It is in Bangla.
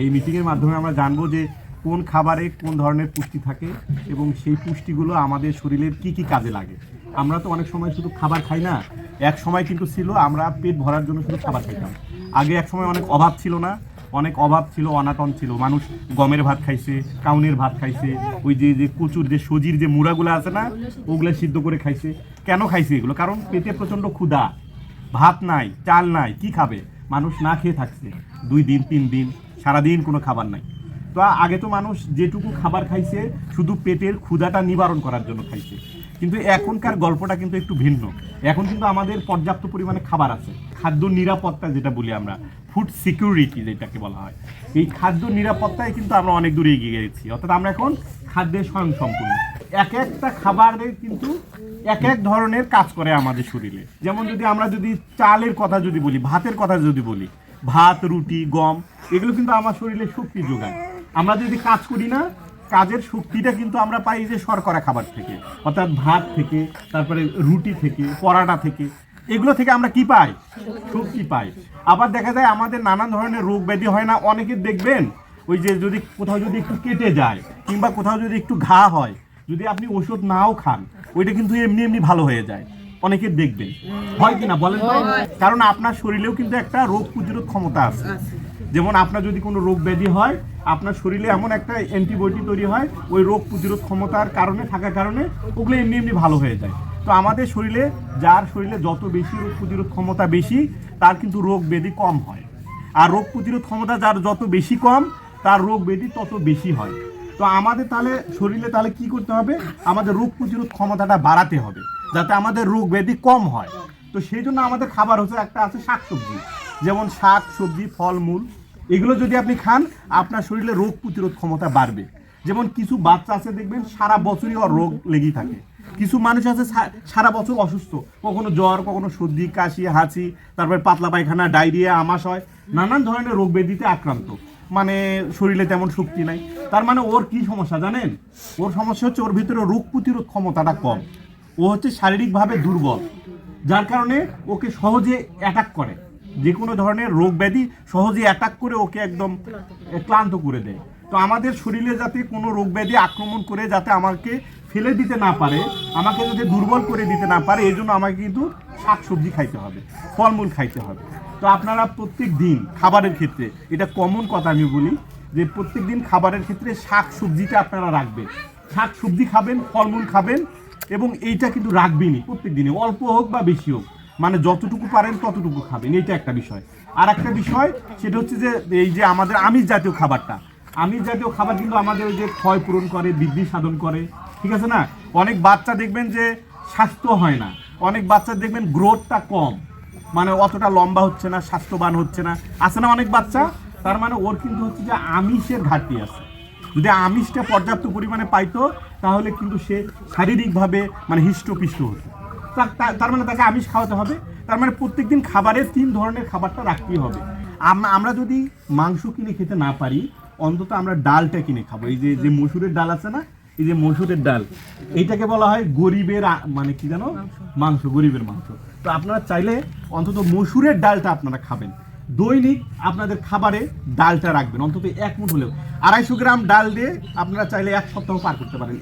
এই মিটিংয়ের মাধ্যমে আমরা জানবো যে কোন খাবারে কোন ধরনের পুষ্টি থাকে এবং সেই পুষ্টিগুলো আমাদের শরীরের কি কি কাজে লাগে। আমরা তো অনেক সময় শুধু খাবার খাই না, এক সময় কিন্তু ছিল আমরা পেট ভরার জন্য শুধু খাবার খাইতাম। আগে এক সময় অনেক অভাব ছিল না, অনেক অভাব ছিল, অনাটন ছিল, মানুষ গমের ভাত খাইছে, কাউনের ভাত খাইছে, ওই যে যে কচুর যে সজির যে মুড়াগুলো আছে না ওগুলো সিদ্ধ করে খাইছে। কেন খাইছে এগুলো? কারণ পেটে প্রচণ্ড ক্ষুধা, ভাত নাই, চাল নাই, কি খাবে? মানুষ না খেয়ে থাকছে 2 দিন 3 দিন, সারাদিন কোনো খাবার নাই। তো আগে তো মানুষ যেটুকু খাবার খাইছে শুধু পেটের ক্ষুধাটা নিবারণ করার জন্য খাইছে, কিন্তু এখনকার গল্পটা কিন্তু একটু ভিন্ন। এখন কিন্তু আমাদের পর্যাপ্ত পরিমাণে খাবার আছে, খাদ্য নিরাপত্তা যেটা বলি আমরা, ফুড সিকিউরিটি যেটাকে বলা হয়, এই খাদ্য নিরাপত্তায় কিন্তু আমরা অনেক দূরে এগিয়ে গেছি। অর্থাৎ আমরা এখন খাদ্যে স্বয়ংসম্পূর্ণ। এক একটা খাবারে কিন্তু এক এক ধরনের কাজ করে আমাদের শরীরে। যেমন আমরা যদি চালের কথা যদি বলি, ভাতের কথা যদি বলি, ভাত, রুটি, গম, এগুলো কিন্তু আমার শরীরে শক্তি যোগায়। আমরা যদি কাজ করি না, কাজের শক্তিটা কিন্তু আমরা পাই যে শর্করা খাবার থেকে, অর্থাৎ ভাত থেকে, তারপরে রুটি থেকে, পরাটা থেকে, এগুলো থেকে আমরা কি পাই? শক্তি পাই। আবার দেখা যায় আমাদের নানান ধরনের রোগ ব্যাধি হয় না। অনেকে দেখবেন ওই যে যদি কোথাও যদি একটু কেটে যায় কিংবা কোথাও যদি একটু ঘা হয়, যদি আপনি ওষুধ নাও খান, ওইটা কিন্তু এমনি এমনি ভালো হয়ে যায়। অনেকে দেখবেন, হয় কিনা বলেন তো? কারণ আপনার শরীরেও কিন্তু একটা রোগ প্রতিরোধ ক্ষমতা আছে। যেমন আপনার যদি কোনো রোগ ব্যাধি হয়, আপনার শরীরে এমন একটা অ্যান্টিবডি তৈরি হয় ওই রোগ প্রতিরোধ ক্ষমতার কারণে, থাকার কারণে ওগুলো এমনি এমনি ভালো হয়ে যায়। তো আমাদের শরীরে, যার শরীরে যত বেশি রোগ প্রতিরোধ ক্ষমতা বেশি, তার কিন্তু রোগ ব্যাধি কম হয়। আর রোগ প্রতিরোধ ক্ষমতা যার যত বেশি কম, তার রোগ ব্যাধি তত বেশি হয়। তো আমাদের তাহলে শরীরে তাহলে কি করতে হবে? আমাদের রোগ প্রতিরোধ ক্ষমতাটা বাড়াতে হবে, যাতে আমাদের রোগ ব্যাধি কম হয়। তো সেই জন্য আমাদের খাবার হচ্ছে একটা আছে শাকসবজি, যেমন শাক সবজি, ফলমূল, এগুলো যদি আপনি খান, আপনার শরীরে রোগ প্রতিরোধ ক্ষমতা বাড়বে। যেমন কিছু বাচ্চা আছে দেখবেন সারা বছরই ওর রোগ লেগেই থাকে। কিছু মানুষ আছে সারা বছর অসুস্থ, কখনো জ্বর, কখনো সর্দি, কাশি, হাঁচি, তারপরে পাতলা পায়খানা, ডায়রিয়া, আমাশয়, নানান ধরনের রোগ ব্যাধিতে আক্রান্ত, মানে শরীরে তেমন শক্তি নাই। তার মানে ওর কি সমস্যা জানেন? ওর সমস্যা হচ্ছে ওর ভিতরে রোগ প্রতিরোধ ক্ষমতাটা কম। ও হচ্ছে শারীরিকভাবে দুর্বল, যার কারণে ওকে সহজে অ্যাটাক করে, যে কোনো ধরনের রোগ ব্যাধি সহজে অ্যাটাক করে ওকে একদম ক্লান্ত করে দেয়। তো আমাদের শরীরে যাতে কোনো রোগ ব্যাধি আক্রমণ করে যাতে আমাকে ফেলে দিতে না পারে, আমাকে যাতে দুর্বল করে দিতে না পারে, এই জন্য আমাকে কিন্তু শাকসবজি খাইতে হবে, ফলমূল খাইতে হবে। তো আপনারা প্রত্যেক দিন খাবারের ক্ষেত্রে, এটা কমন কথা আমি বলি, যে প্রত্যেক দিন খাবারের ক্ষেত্রে শাক সবজিটা আপনারা রাখবেন। শাক সবজি খাবেন, ফলমূল খাবেন, এবং এইটা কিন্তু রাখবেনই প্রত্যেক দিনে, অল্প হোক বা বেশি হোক, মানে যতটুকু পারেন ততটুকু খাবেন। এইটা একটা বিষয়। আর একটা বিষয় সেটা হচ্ছে যে এই যে আমাদের আমিষ জাতীয় খাবারটা, আমিষ জাতীয় খাবার কিন্তু আমাদের ওই যে ক্ষয় পূরণ করে, বৃদ্ধি সাধন করে, ঠিক আছে না? অনেক বাচ্চা দেখবেন যে স্বাস্থ্য হয় না, অনেক বাচ্চা দেখবেন গ্রোথটা কম, মানে অতটা লম্বা হচ্ছে না, স্বাস্থ্যবান হচ্ছে না, আছে না অনেক বাচ্চা? তার মানে ওর কিন্তু হচ্ছে যে আমিষের ঘাটতি আছে। যদি আমিষটা পর্যাপ্ত পরিমাণে পাইতো, তাহলে কিন্তু সে শারীরিকভাবে মানে হৃষ্টপুষ্ট হতো। তার মানে তাকে আমিষ খাওয়াতে হবে। তার মানে প্রত্যেকদিন খাবারের 3 ধরনের খাবারটা রাখতেই হবে। আমরা যদি মাংস কিনে খেতে না পারি, অন্তত আমরা ডালটা কিনে খাবো। এই যে মসুরের ডাল আছে না, এই যে মসুরের ডাল, এইটাকে বলা হয় গরিবের মানে কি জানো, মাংস, গরিবের মাংস। তো আপনারা চাইলে অন্তত মসুরের ডালটা আপনারা খাবেন। দৈনিক আপনাদের খাবারে ডালটা রাখবেন, অন্তত 1 মুঠ হলেও। 250 গ্রাম ডাল দিয়ে আপনারা চাইলে 1 সপ্তাহ পার করতে পারেন।